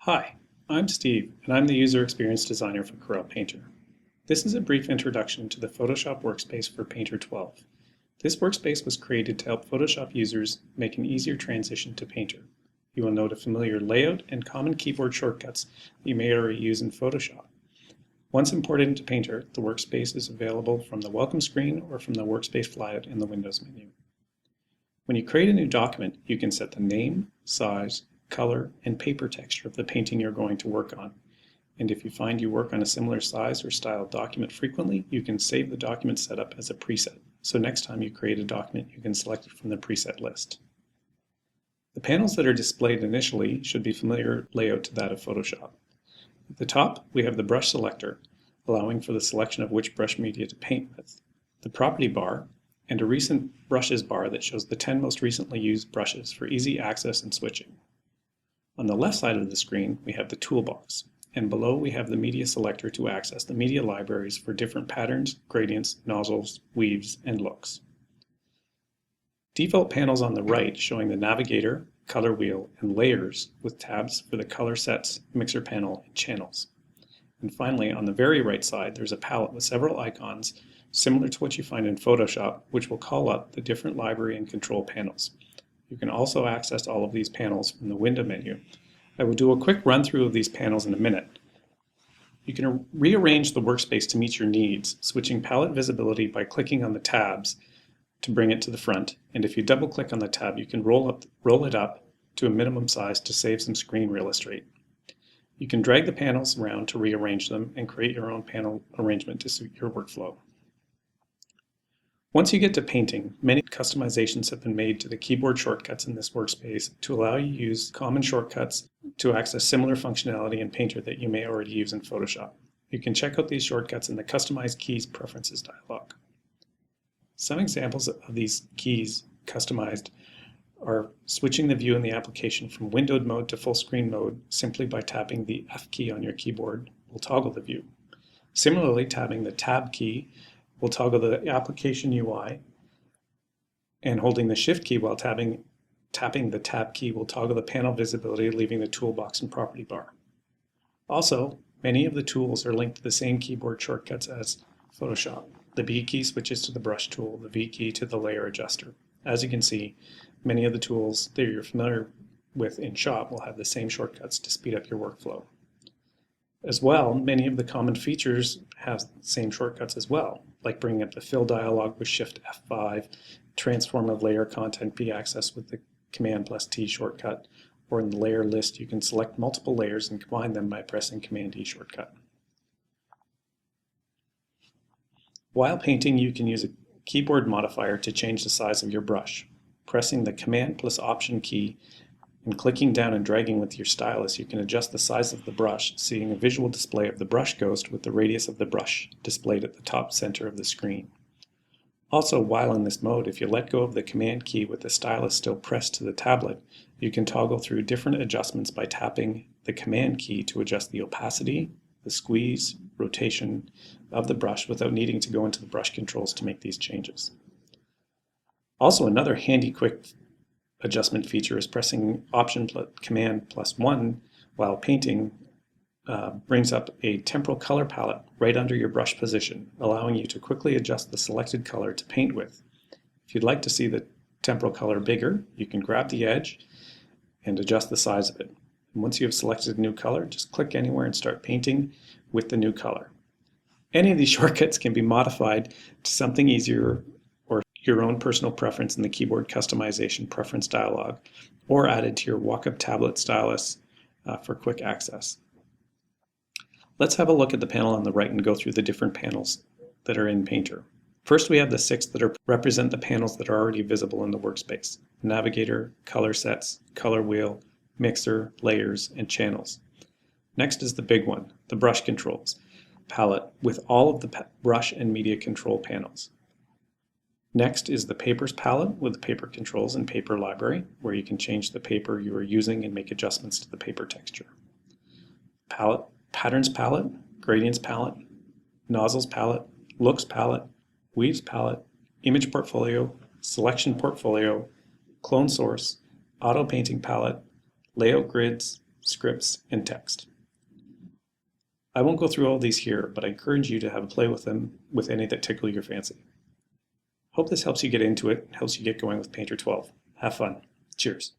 Hi, I'm Steve, and I'm the User Experience Designer for Corel Painter. This is a brief introduction to the Photoshop workspace for Painter 12. This workspace was created to help Photoshop users make an easier transition to Painter. You will note a familiar layout and common keyboard shortcuts that you may already use in Photoshop. Once imported into Painter, the workspace is available from the Welcome screen or from the Workspace flyout in the Windows menu. When you create a new document, you can set the name, size, color, and paper texture of the painting you're going to work on. And if you find you work on a similar size or style document frequently, you can save the document setup as a preset. So next time you create a document, you can select it from the preset list. The panels that are displayed initially should be familiar layout to that of Photoshop. At the top, we have the brush selector, allowing for the selection of which brush media to paint with, the property bar, and a recent brushes bar that shows the 10 most recently used brushes for easy access and switching. On the left side of the screen, we have the toolbox, and below we have the media selector to access the media libraries for different patterns, gradients, nozzles, weaves, and looks. Default panels on the right showing the navigator, color wheel, and layers with tabs for the color sets, mixer panel, and channels. And finally, on the very right side, there's a palette with several icons similar to what you find in Photoshop, which will call up the different library and control panels. You can also access all of these panels from the window menu. I will do a quick run through of these panels in a minute. You can rearrange the workspace to meet your needs, switching palette visibility by clicking on the tabs to bring it to the front. And if you double click on the tab, you can roll it up to a minimum size to save some screen real estate. You can drag the panels around to rearrange them and create your own panel arrangement to suit your workflow. Once you get to painting, many customizations have been made to the keyboard shortcuts in this workspace to allow you to use common shortcuts to access similar functionality in Painter that you may already use in Photoshop. You can check out these shortcuts in the Customize Keys Preferences dialog. Some examples of these keys customized are switching the view in the application from windowed mode to full screen mode simply by tapping the F key on your keyboard will toggle the view. Similarly, tapping the Tab key will toggle the application UI, and holding the Shift key while tapping the Tab key will toggle the panel visibility, leaving the toolbox and property bar. Also, many of the tools are linked to the same keyboard shortcuts as Photoshop. The B key switches to the brush tool, the V key to the layer adjuster. As you can see, many of the tools that you're familiar with in Shop will have the same shortcuts to speed up your workflow. As well, many of the common features have the same shortcuts as well, like bringing up the fill dialog with Shift F5, transform of layer content be accessed with the Command plus T shortcut, or in the layer list you can select multiple layers and combine them by pressing Command E shortcut. While painting, you can use a keyboard modifier to change the size of your brush. Pressing the Command plus Option key and clicking down and dragging with your stylus, you can adjust the size of the brush, seeing a visual display of the brush ghost with the radius of the brush displayed at the top center of the screen. Also, while in this mode, if you let go of the Command key with the stylus still pressed to the tablet, you can toggle through different adjustments by tapping the Command key to adjust the opacity, the squeeze, rotation of the brush without needing to go into the brush controls to make these changes. Also, another handy quick adjustment feature is pressing Option Command plus 1 while painting brings up a temporal color palette right under your brush position, allowing you to quickly adjust the selected color to paint with. If you'd like to see the temporal color bigger, you can grab the edge and adjust the size of it. And once you have selected a new color, just click anywhere and start painting with the new color. Any of these shortcuts can be modified to something easier or your own personal preference in the keyboard customization preference dialog, or added to your walk-up tablet stylus for quick access. Let's have a look at the panel on the right and go through the different panels that are in Painter. First, we have the 6 that represent the panels that are already visible in the workspace: navigator, color sets, color wheel, mixer, layers, and channels. Next is the big one, the brush controls palette with all of the brush and media control panels. Next is the Papers palette with the paper controls and paper library, where you can change the paper you are using and make adjustments to the paper texture. Patterns palette, Gradients palette, Nozzles palette, Looks palette, Weaves palette, Image portfolio, Selection portfolio, Clone source, Auto painting palette, Layout grids, scripts, and text. I won't go through all these here, but I encourage you to have a play with them with any that tickle your fancy. Hope this helps you get into it and helps you get going with Painter 12. Have fun. Cheers.